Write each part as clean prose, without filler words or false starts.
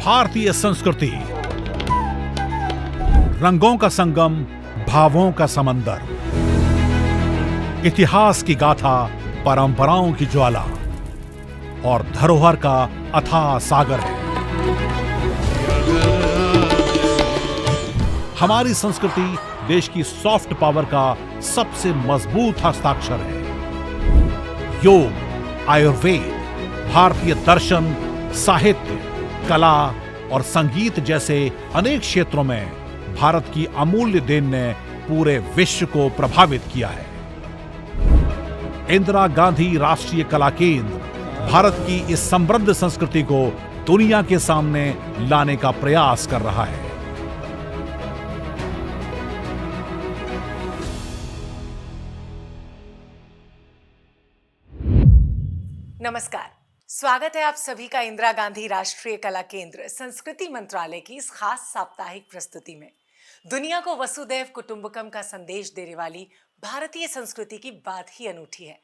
भारतीय संस्कृति, रंगों का संगम, भावों का समंदर, इतिहास की गाथा, परंपराओं की ज्वाला और धरोहर का अथाह सागर है। हमारी संस्कृति देश की सॉफ्ट पावर का सबसे मजबूत हस्ताक्षर है। योग, आयुर्वेद, भारतीय दर्शन, साहित्य, कला और संगीत जैसे अनेक क्षेत्रों में भारत की अमूल्य देन ने पूरे विश्व को प्रभावित किया है। इंदिरा गांधी राष्ट्रीय कला केंद्र भारत की इस समृद्ध संस्कृति को दुनिया के सामने लाने का प्रयास कर रहा है। नमस्कार, स्वागत है आप सभी का इंदिरा गांधी राष्ट्रीय कला केंद्र संस्कृति मंत्रालय की इस खास साप्ताहिक प्रस्तुति में। दुनिया को वसुदैव कुटुंबकम का संदेश देने वाली भारतीय संस्कृति की बात ही अनूठी है।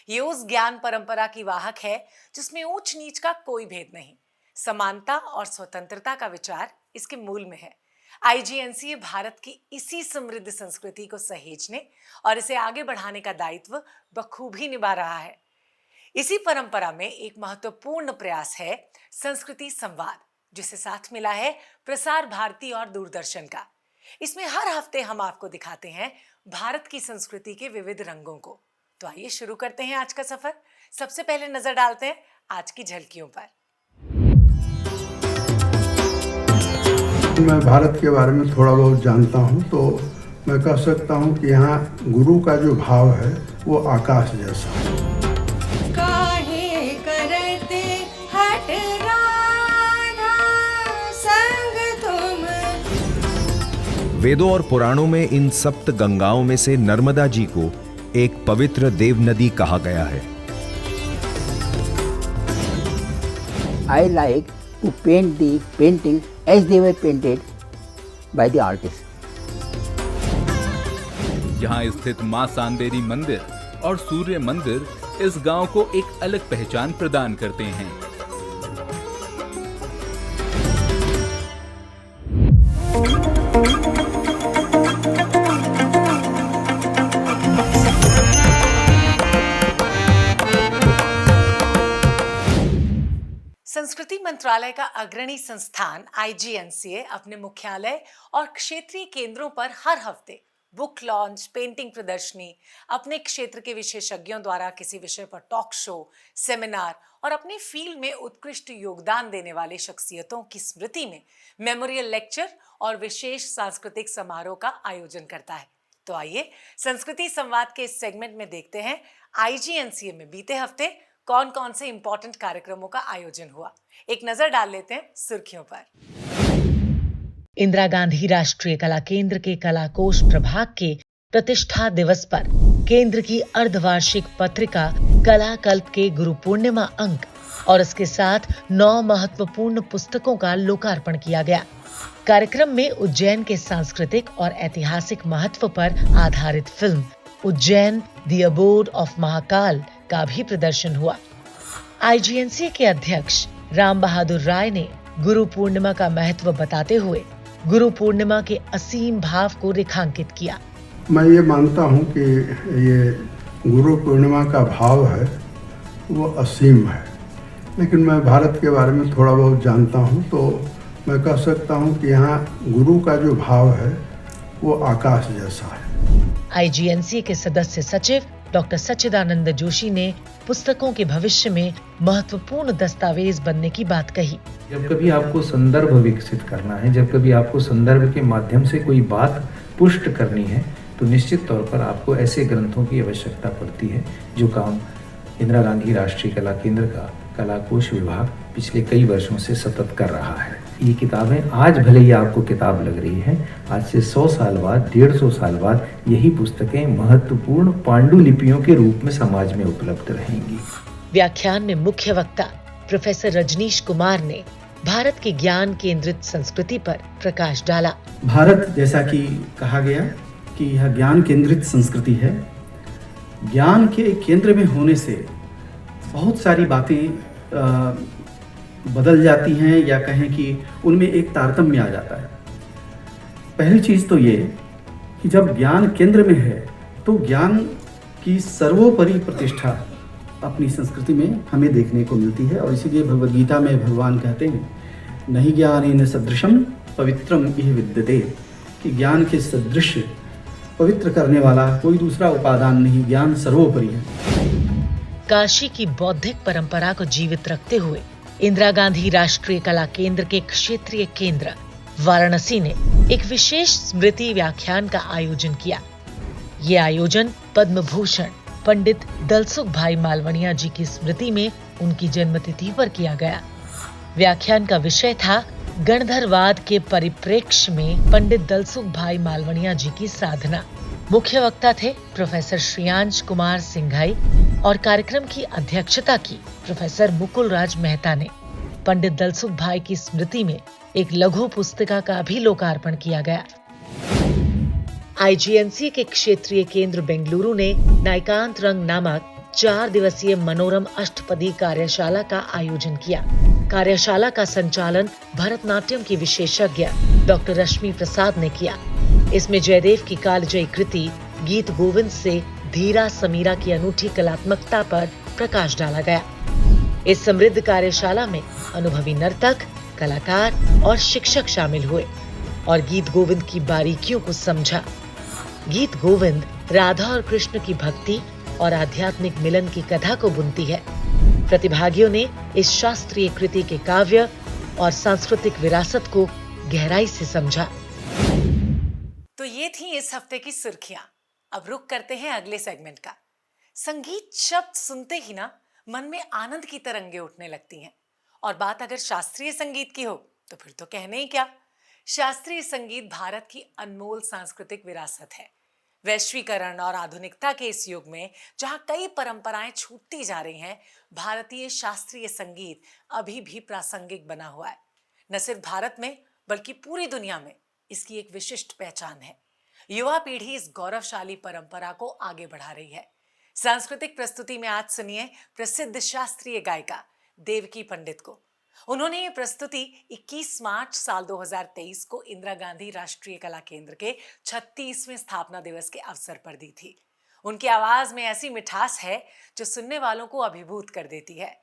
ये उस ज्ञान परंपरा की वाहक है जिसमें ऊंच नीच का कोई भेद नहीं, समानता और स्वतंत्रता का विचार इसके मूल में है। आईजीएनसीए भारत की इसी समृद्ध संस्कृति को सहेजने और इसे आगे बढ़ाने का दायित्व बखूबी निभा रहा है। इसी परंपरा में एक महत्वपूर्ण प्रयास है संस्कृति संवाद, जिसे साथ मिला है प्रसार भारती और दूरदर्शन का। इसमें हर हफ्ते हम आपको दिखाते हैं भारत की संस्कृति के विविध रंगों को। तो आइए शुरू करते हैं आज का सफर। सबसे पहले नजर डालते हैं आज की झलकियों पर। मैं भारत के बारे में थोड़ा बहुत जानता हूँ, तो मैं कह सकता हूँ कि यहाँ गुरु का जो भाव है वो आकाश जैसा है। वेदों और पुराणों में इन सप्त गंगाओं में से नर्मदा जी को एक पवित्र देव नदी कहा गया है। I like to paint the painting as they were painted by the artist. यहाँ स्थित मां सांदेरी मंदिर और सूर्य मंदिर इस गांव को एक अलग पहचान प्रदान करते हैं। संस्कृति मंत्रालय का अग्रणी संस्थान आईजीएनसीए अपने मुख्यालय और क्षेत्रीय केंद्रों पर हर हफ्ते बुक लॉन्च, पेंटिंग प्रदर्शनी, अपने क्षेत्र के विशेषज्ञों द्वारा किसी विषय पर टॉक शो, सेमिनार और अपनी फील्ड में उत्कृष्ट योगदान देने वाले शख्सियतों की स्मृति में मेमोरियल लेक्चर और विशेष सांस्कृतिक समारोह का आयोजन करता है। तो आइए संस्कृति संवाद के इस सेगमेंट में देखते हैं आईजीएनसीए में बीते हफ्ते कौन कौन से इंपॉर्टेंट कार्यक्रमों का आयोजन हुआ। एक नजर डाल लेते हैं सुर्खियों पर। इंदिरा गांधी राष्ट्रीय कला केंद्र के कलाकोश प्रभाग के प्रतिष्ठा दिवस पर केंद्र की अर्धवार्षिक पत्रिका कला कल्प के गुरु पूर्णिमा अंक और इसके साथ 9 महत्वपूर्ण पुस्तकों का लोकार्पण किया गया। कार्यक्रम में उज्जैन के सांस्कृतिक और ऐतिहासिक महत्व पर आधारित film Ujjain the abode of Mahakal का भी प्रदर्शन हुआ। आईजीएनसीए के अध्यक्ष राम बहादुर राय ने गुरु पूर्णिमा का महत्व बताते हुए गुरु पूर्णिमा के असीम भाव को रेखांकित किया। मैं ये मानता हूँ कि ये गुरु पूर्णिमा का भाव है वो असीम है, लेकिन मैं भारत के बारे में थोड़ा बहुत जानता हूँ, तो मैं कह सकता हूँ कि यहाँ गुरु का जो भाव है वो आकाश जैसा है। आईजीएनसीए के सदस्य सचिव डॉक्टर सच्चिदानंद जोशी ने पुस्तकों के भविष्य में महत्वपूर्ण दस्तावेज बनने की बात कही। जब कभी आपको संदर्भ विकसित करना है, जब कभी आपको संदर्भ के माध्यम से कोई बात पुष्ट करनी है, तो निश्चित तौर पर आपको ऐसे ग्रंथों की आवश्यकता पड़ती है, जो काम इंदिरा गांधी राष्ट्रीय कला केंद्र का कलाकोश विभाग पिछले कई वर्षों से सतत कर रहा है। ये किताबें आज भले ही आपको किताब लग रही हैं, आज से 100 साल बाद, 150 साल बाद यही पुस्तकें महत्वपूर्ण पांडुलिपियों के रूप में समाज में उपलब्ध रहेंगी। व्याख्यान में मुख्य वक्ता प्रोफेसर रजनीश कुमार ने भारत की ज्ञान केंद्रित संस्कृति पर प्रकाश डाला। भारत, जैसा कि कहा गया कि यह ज्ञान केंद्रित संस्कृति है। ज्ञान के केंद्र में होने से बहुत सारी बातें बदल जाती हैं या कहें कि उनमें एक तारतम्य आ जाता है। पहली चीज़ तो ये कि जब ज्ञान केंद्र में है तो ज्ञान की सर्वोपरि प्रतिष्ठा अपनी संस्कृति में हमें देखने को मिलती है, और इसीलिए भगवद गीता में भगवान कहते हैं नहीं ज्ञानेन सदृशम पवित्रम इह विद्यते, कि ज्ञान के सदृश पवित्र करने वाला कोई दूसरा उपादान नहीं, ज्ञान सर्वोपरि है। काशी की बौद्धिक परंपरा को जीवित रखते हुए इंदिरा गांधी राष्ट्रीय कला केंद्र के क्षेत्रीय केंद्र वाराणसी ने एक विशेष स्मृति व्याख्यान का आयोजन किया। ये आयोजन पद्म भूषण पंडित दलसुख भाई मालवणिया जी की स्मृति में उनकी जन्मतिथि पर किया गया। व्याख्यान का विषय था गणधरवाद के परिप्रेक्ष्य में पंडित दलसुख भाई मालवणिया जी की साधना। मुख्य वक्ता थे प्रोफेसर श्रेयांश कुमार सिंघाई और कार्यक्रम की अध्यक्षता की प्रोफेसर मुकुल राज मेहता ने। पंडित दलसुख भाई की स्मृति में एक लघु पुस्तिका का भी लोकार्पण किया गया। आईजीएनसी के क्षेत्रीय केंद्र बेंगलुरु ने नायकांत रंग नामक 4 दिवसीय मनोरम अष्टपदी कार्यशाला का आयोजन किया। कार्यशाला का संचालन भरतनाट्यम की विशेषज्ञ डॉक्टर रश्मि प्रसाद ने किया। इसमें जयदेव की कालजयी कृति गीत गोविंद से धीरा समीरा की अनूठी कलात्मकता पर प्रकाश डाला गया। इस समृद्ध कार्यशाला में अनुभवी नर्तक, कलाकार और शिक्षक शामिल हुए और गीत गोविंद की बारीकियों को समझा। गीत गोविंद राधा और कृष्ण की भक्ति और आध्यात्मिक मिलन की कथा को बुनती है। प्रतिभागियों ने इस शास्त्रीय कृति के काव्य और सांस्कृतिक विरासत को गहराई से समझा। तो ये थी इस हफ्ते की सुर्खियां। अब रुक करते हैं अगले सेगमेंट का। संगीत शब्द सुनते ही ना मन में आनंद की तरंगे उठने लगती हैं, और बात अगर शास्त्रीय संगीत की हो तो फिर तो कहने ही क्या। शास्त्रीय संगीत भारत की अनमोल सांस्कृतिक विरासत है। वैश्वीकरण और आधुनिकता के इस युग में जहां कई परंपराएं छूटती जा रही हैं, भारतीय शास्त्रीय संगीत अभी भी प्रासंगिक बना हुआ है। न सिर्फ भारत में बल्कि पूरी दुनिया में इसकी एक विशिष्ट पहचान है। युवा पीढ़ी इस गौरवशाली परंपरा को आगे बढ़ा रही है। सांस्कृतिक प्रस्तुति में आज सुनिए प्रसिद्ध शास्त्रीय गायिका देवकी पंडित को। उन्होंने ये प्रस्तुति 21 मार्च साल 2023 को इंदिरा गांधी राष्ट्रीय कला केंद्र के 36वें स्थापना दिवस के अवसर पर दी थी। उनकी आवाज में ऐसी मिठास है जो सुनने वालों को अभिभूत कर देती है।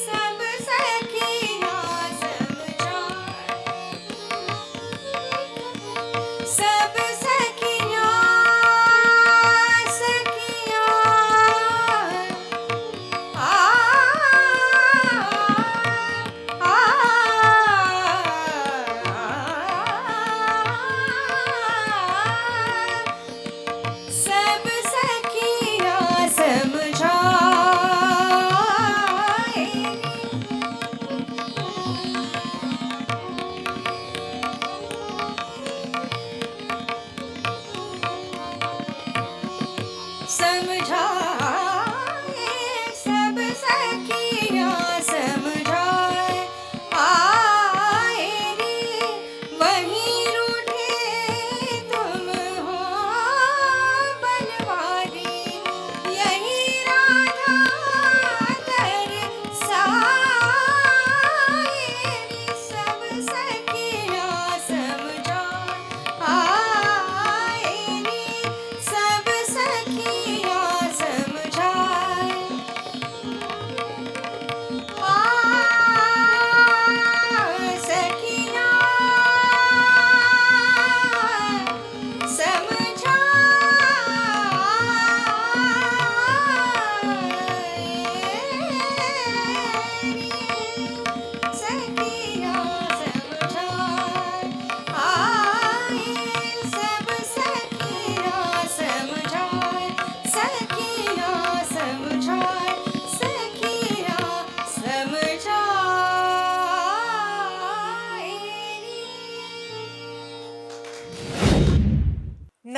सब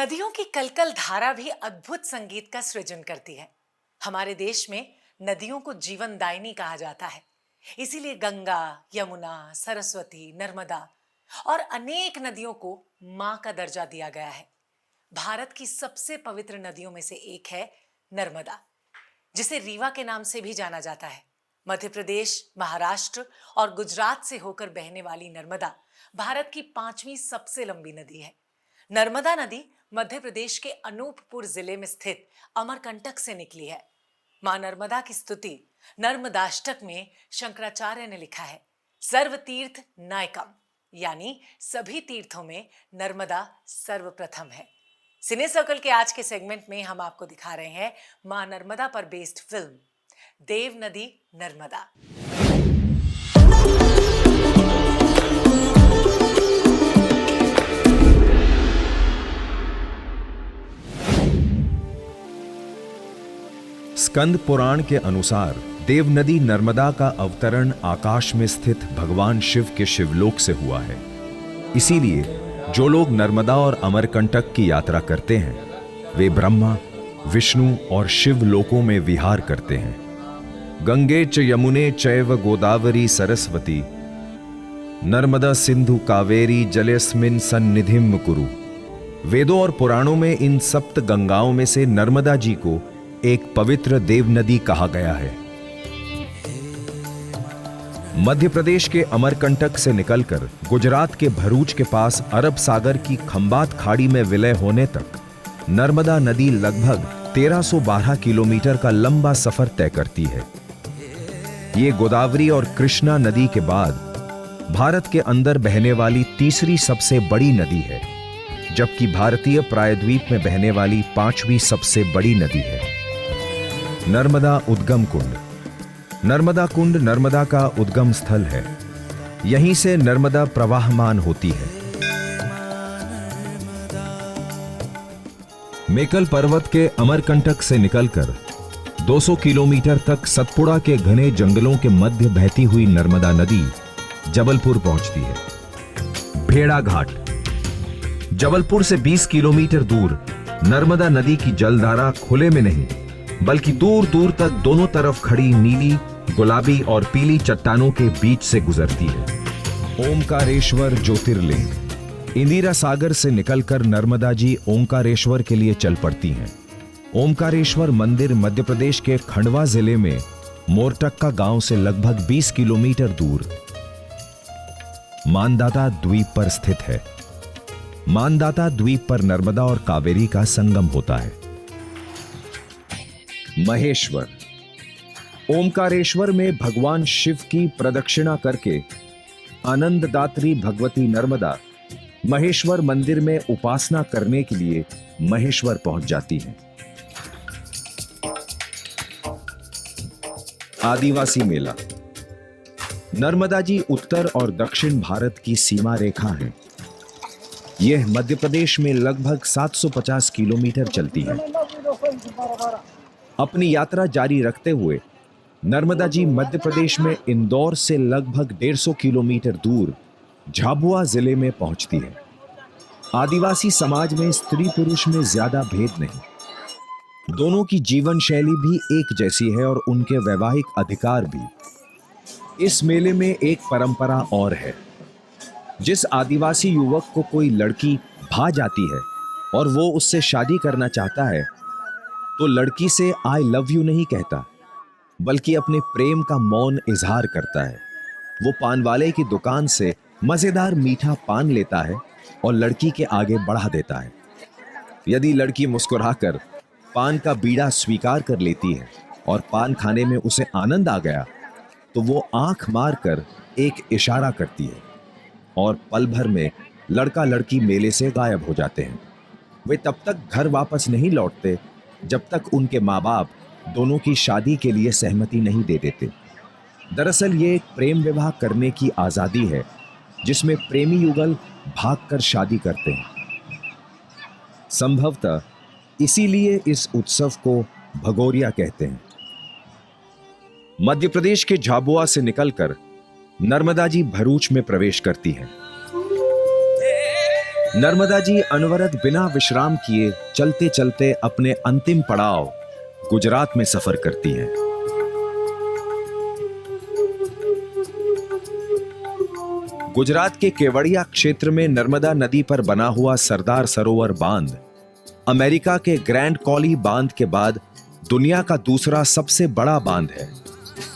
नदियों की कलकल धारा भी अद्भुत संगीत का सृजन करती है। हमारे देश में नदियों को जीवनदायिनी कहा जाता है। इसीलिए गंगा, यमुना, सरस्वती, नर्मदा और अनेक नदियों को मां का दर्जा दिया गया है। भारत की सबसे पवित्र नदियों में से एक है नर्मदा, जिसे रीवा के नाम से भी जाना जाता है। मध्य प्रदेश, महाराष्ट्र और गुजरात से होकर बहने वाली नर्मदा भारत की 5वीं सबसे लंबी नदी है। नर्मदा नदी मध्य प्रदेश के अनूपपुर जिले में स्थित अमरकंटक से निकली है। मां नर्मदा की स्तुति नर्मदाष्टक में शंकराचार्य ने लिखा है, सर्व तीर्थ नायकम, यानी सभी तीर्थों में नर्मदा सर्वप्रथम है। सिने सर्कल के आज के सेगमेंट में हम आपको दिखा रहे हैं मां नर्मदा पर बेस्ड फिल्म देव नदी नर्मदा। स्कंद पुराण के अनुसार देव नदी नर्मदा का अवतरण आकाश में स्थित भगवान शिव के शिवलोक से हुआ है। इसीलिए जो लोग नर्मदा और अमरकंटक की यात्रा करते हैं वे ब्रह्मा, विष्णु और शिव लोकों में विहार करते हैं। गंगे च यमुने चैव गोदावरी सरस्वती नर्मदा सिंधु कावेरी जलेस्मिन सन्निधिम कुरु। वेदों और पुराणों में इन सप्त गंगाओं में से नर्मदा जी को एक पवित्र देव नदी कहा गया है। मध्य प्रदेश के अमरकंटक से निकलकर गुजरात के भरूच के पास अरब सागर की खंबात खाड़ी में विलय होने तक नर्मदा नदी लगभग 1312 किलोमीटर का लंबा सफर तय करती है। ये गोदावरी और कृष्णा नदी के बाद भारत के अंदर बहने वाली तीसरी सबसे बड़ी नदी है, जबकि भारतीय प्रायद्वीप में बहने वाली 5वीं सबसे बड़ी नदी है। नर्मदा उद्गम कुंड। नर्मदा कुंड नर्मदा का उद्गम स्थल है। यहीं से नर्मदा प्रवाहमान होती है। मेकल पर्वत के अमरकंटक से निकलकर 200 किलोमीटर तक सतपुड़ा के घने जंगलों के मध्य बहती हुई नर्मदा नदी जबलपुर पहुंचती है। भेड़ा घाट। जबलपुर से 20 किलोमीटर दूर नर्मदा नदी की जलधारा खुले में नहीं बल्कि दूर दूर तक दोनों तरफ खड़ी नीली, गुलाबी और पीली चट्टानों के बीच से गुजरती है। ओमकारेश्वर ज्योतिर्लिंग। इंदिरा सागर से निकलकर नर्मदा जी ओमकारेश्वर के लिए चल पड़ती हैं। ओमकारेश्वर मंदिर मध्य प्रदेश के खंडवा जिले में मोरटक्का गांव से लगभग 20 किलोमीटर दूर मानदाता द्वीप पर स्थित है। मानदाता द्वीप पर नर्मदा और कावेरी का संगम होता है। महेश्वर। ओमकारेश्वर में भगवान शिव की प्रदक्षिणा करके आनंददात्री भगवती नर्मदा महेश्वर मंदिर में उपासना करने के लिए महेश्वर पहुंच जाती हैं। आदिवासी मेला। नर्मदा जी उत्तर और दक्षिण भारत की सीमा रेखा है। यह मध्य प्रदेश में लगभग 750 किलोमीटर चलती है। अपनी यात्रा जारी रखते हुए नर्मदा जी मध्य प्रदेश में इंदौर से लगभग 150 किलोमीटर दूर झाबुआ जिले में पहुंचती है। आदिवासी समाज में स्त्री पुरुष में ज्यादा भेद नहीं। दोनों की जीवन शैली भी एक जैसी है और उनके वैवाहिक अधिकार भी। इस मेले में एक परंपरा और है। जिस आदिवासी युवक को कोई लड़की भा जाती है और वो उससे शादी करना चाहता है तो लड़की से आई लव यू नहीं कहता बल्कि अपने प्रेम का मौन इजहार करता है। वो पान वाले की दुकान से मजेदार मीठा पान लेता है और लड़की के आगे बढ़ा देता है। यदि लड़की मुस्कुराकर पान का बीड़ा स्वीकार कर लेती है और पान खाने में उसे आनंद आ गया तो वो आंख मारकर एक इशारा करती है और पल भर में लड़का लड़की मेले से गायब हो जाते हैं। वे तब तक घर वापस नहीं लौटते जब तक उनके माँ बाप दोनों की शादी के लिए सहमति नहीं दे देते। दरअसल ये एक प्रेम विवाह करने की आजादी है जिसमें प्रेमी युगल भागकर शादी करते हैं। संभवतः इसीलिए इस उत्सव को भगोरिया कहते हैं। मध्य प्रदेश के झाबुआ से निकलकर नर्मदा जी भरूच में प्रवेश करती हैं। नर्मदा जी अनवरत बिना विश्राम किए चलते चलते अपने अंतिम पड़ाव गुजरात में सफर करती हैं। गुजरात के केवड़िया क्षेत्र में नर्मदा नदी पर बना हुआ सरदार सरोवर बांध अमेरिका के ग्रैंड कॉली बांध के बाद दुनिया का दूसरा सबसे बड़ा बांध है।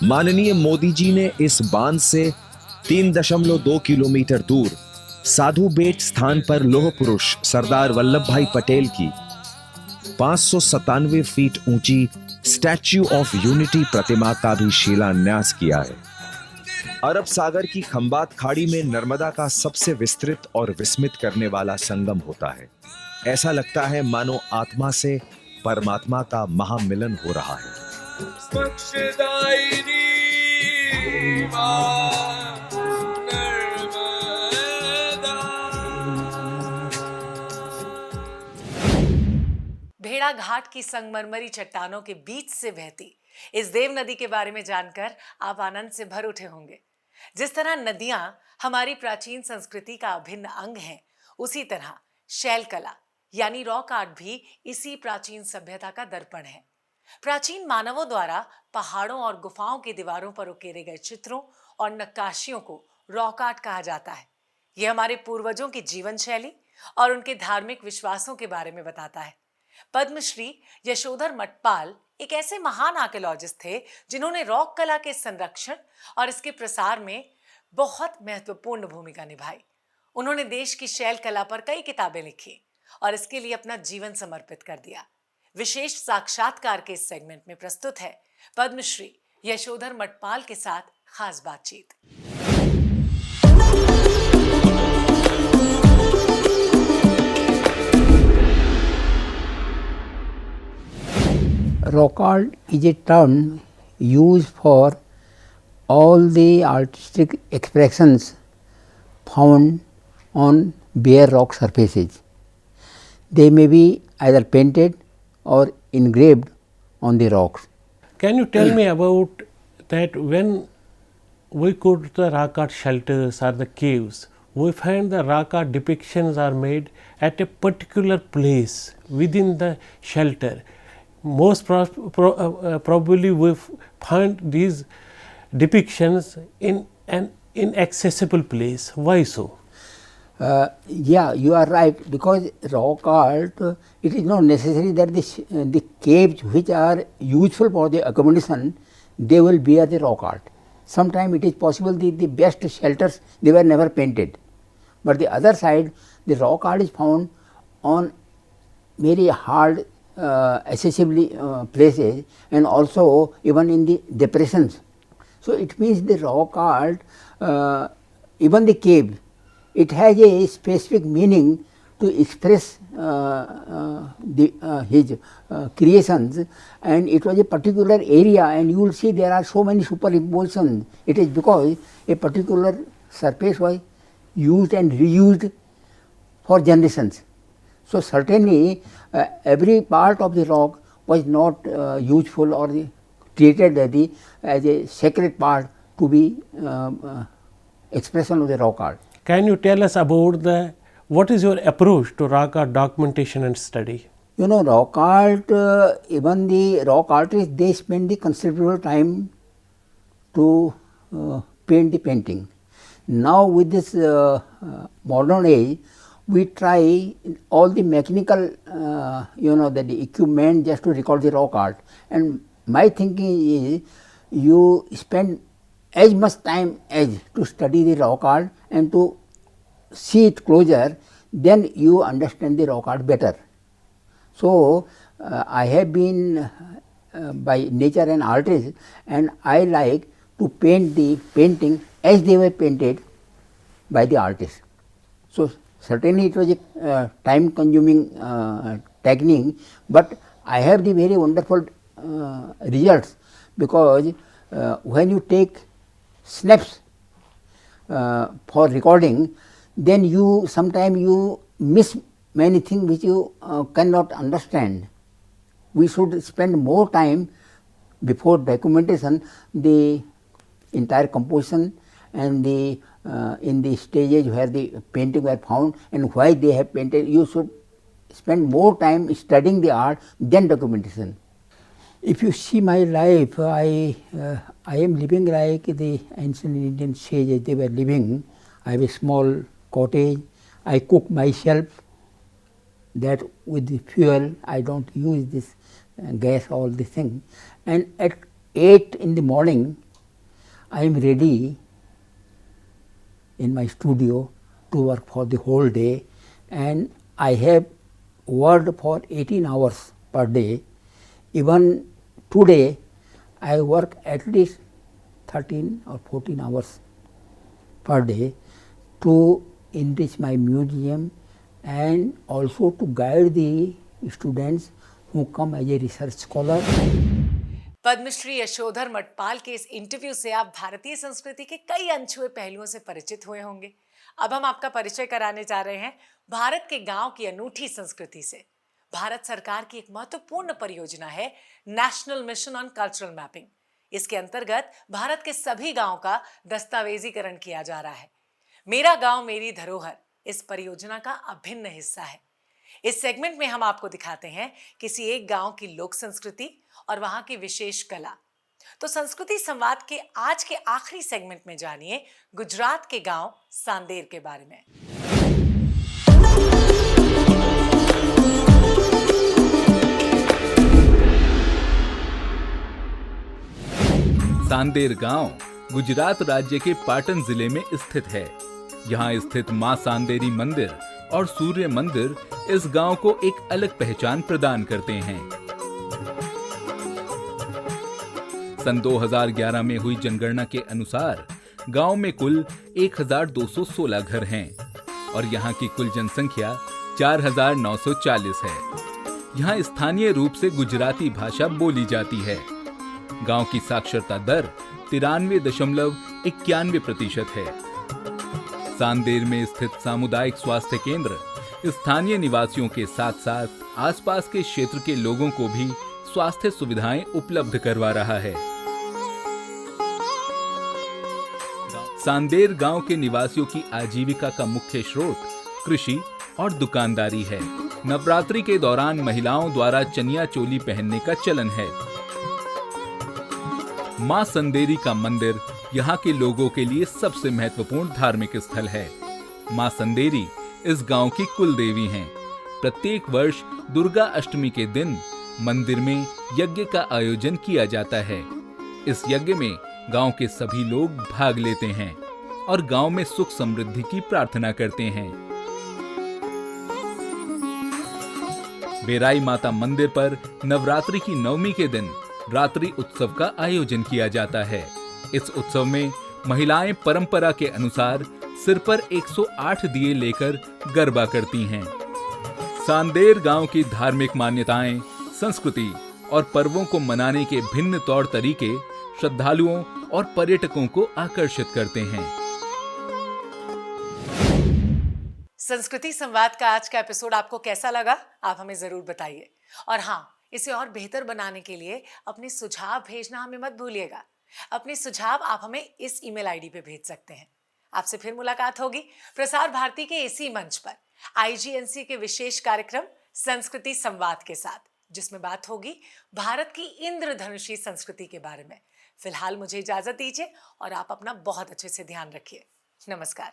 माननीय मोदी जी ने इस बांध से 3.2 किलोमीटर दूर साधु बेट स्थान पर लौह पुरुष सरदार वल्लभ भाई पटेल की 597 फीट ऊंची स्टैच्यू ऑफ यूनिटी प्रतिमा का भी शिलान्यास किया है। अरब सागर की खंबात खाड़ी में नर्मदा का सबसे विस्तृत और विस्मित करने वाला संगम होता है। ऐसा लगता है मानो आत्मा से परमात्मा का महामिलन हो रहा है। भेड़ा घाट की संगमरमरी चट्टानों के बीच से बहती इस देव नदी के बारे में जानकर आप आनंद से भर उठे होंगे। जिस तरह नदियां हमारी प्राचीन संस्कृति का अभिन्न अंग हैं, उसी तरह शैल कला यानी रॉक आर्ट भी इसी प्राचीन सभ्यता का दर्पण है। प्राचीन मानवों द्वारा पहाड़ों और गुफाओं की दीवारों पर उकेरे गए चित्रों और नक्काशियों को रॉक आर्ट कहा जाता है। ये हमारे पूर्वजों की जीवन शैली और उनके धार्मिक विश्वासों के बारे में बताता है। पद्मश्री यशोधर मटपाल एक ऐसे महान आर्कियोलॉजिस्ट थे जिन्होंने रॉक कला के संरक्षण और इसके प्रसार में बहुत महत्वपूर्ण भूमिका निभाई। उन्होंने देश की शैल कला पर कई किताबें लिखी और इसके लिए अपना जीवन समर्पित कर दिया। विशेष साक्षात्कार के इस सेगमेंट में प्रस्तुत है पद्मश्री यशोधर मटपाल के साथ खास बातचीत। Rock art is a term used for all the artistic expressions found on bare rock surfaces. They may be either painted or engraved on the rocks. Can you tell me about that when we go to the rock art shelters or the caves, we find the rock art depictions are made at a particular place within the shelter. Most probably we find these depictions in an inaccessible place. Why so? Yeah, you are right, because rock art, it is not necessary that the caves which are useful for the accommodation, they will bear the rock art. Sometimes it is possible the best shelters, they were never painted. But the other side, the rock art is found on very hard accessible places, and also even in the depressions. So it means the rock art, even the cave, it has a specific meaning to express his creations, and it was a particular area, and you will see there are so many superimpositions. It is because a particular surface was used and reused for generations. So certainly every part of the rock was not useful or treated as a sacred part to be expression of the rock art. Can you tell us about what is your approach to rock art documentation and study? You know, rock art, even the rock artists, they spend the considerable time to paint the painting. Now with this modern age, we try all the mechanical, the equipment just to record the rock art. And my thinking is, you spend as much time as to study the rock art and to see it closer, then you understand the rock art better. So I have been by nature an artist, and I like to paint the painting as they were painted by the artist. So certainly it was a time consuming technique, but I have the very wonderful results, because when you take snaps for recording, then you sometimes you miss many things which you cannot understand. We should spend more time before documentation, the entire composition and the in the stages where the painting were found and why they have painted. You should spend more time studying the art than documentation. If you see my life, I am living like the ancient Indian sages they were living. I have a small cottage. I cook myself. That with the fuel, I don't use this gas, all the thing. And at 8 in the morning, I am ready in my studio to work for the whole day, and I have worked for 18 hours per day. Even today, I work at least 13 or 14 hours per day to enrich my museum and also to guide the students who come as a research scholar. Padmashri Yashodhar Matpal के इस interview से आप भारतीय संस्कृति के कई अनछुए पहलुओं से परिचित हुए होंगे। अब हम आपका परिचय कराने जा रहे हैं भारत के गांव की अनूठी संस्कृति से। भारत सरकार की एक महत्वपूर्ण परियोजना है national mission on cultural mapping. इसके अंतर्गत भारत के सभी गांवों का दस्तावेजीकरण किया जा रहा है। मेरा गांव मेरी धरोहर इस परियोजना का अभिन्न हिस्सा है। इस सेगमेंट में हम आपको दिखाते हैं किसी एक गांव की लोक संस्कृति और वहां की विशेष कला। तो संस्कृति संवाद के आज के आखिरी सेगमेंट में जानिए गुजरात के गांव सांदेर के बारे में। सांदेर गांव गुजरात राज्य के पाटन जिले में स्थित है। यहाँ स्थित मां सांदेरी मंदिर और सूर्य मंदिर इस गांव को एक अलग पहचान प्रदान करते हैं। सन 2011 में हुई जनगणना के अनुसार गांव में कुल 1216 घर हैं और यहाँ की कुल जनसंख्या 4940 है। यहाँ स्थानीय रूप से गुजराती भाषा बोली जाती है। गांव की साक्षरता दर 93.91% है। सांदेर में स्थित सामुदायिक स्वास्थ्य केंद्र स्थानीय निवासियों के साथ साथ आसपास के क्षेत्र के लोगों को भी स्वास्थ्य सुविधाएं उपलब्ध करवा रहा है। सांदेर गांव के निवासियों की आजीविका का मुख्य स्रोत कृषि और दुकानदारी है। नवरात्रि के दौरान महिलाओं द्वारा चनिया चोली पहनने का चलन है। मां संदेरी का मंदिर यहाँ के लोगों के लिए सबसे महत्वपूर्ण धार्मिक स्थल है। मां संदेरी इस गांव की कुल देवी हैं। प्रत्येक वर्ष दुर्गा अष्टमी के दिन मंदिर में यज्ञ का आयोजन किया जाता है। इस यज्ञ में गांव के सभी लोग भाग लेते हैं और गांव में सुख समृद्धि की प्रार्थना करते हैं। बेराई माता मंदिर पर नवरात्रि की नवमी के दिन रात्रि उत्सव का आयोजन किया जाता है। इस उत्सव में महिलाएं परंपरा के अनुसार सिर पर 108 दिए लेकर गरबा करती हैं। सांदेर गांव की धार्मिक मान्यताएं, संस्कृति और पर्वों को मनाने के भिन्न तौर तरीके श्रद्धालुओं और पर्यटकों को आकर्षित करते हैं। संस्कृति संवाद का आज का एपिसोड आपको कैसा लगा? आप हमें जरूर बताइए। और हाँ, इसे और बेहतर बनाने के लिए अपने सुझाव भेजना हमें मत भूलिएगा। अपने सुझाव आप हमें इस ईमेल आईडी पे भेज सकते हैं। आपसे फिर मुलाकात होगी प्रसार भारती के इसी मंच पर IGNC के विशेष कार्यक्रम संस्कृति संवाद के साथ, जिसमें बात होगी भारत की इंद्रधनुषी संस्कृति के बारे में। फिलहाल मुझे इजाजत दीजिए और आप अपना बहुत अच्छे से ध्यान रखिए। नमस्कार।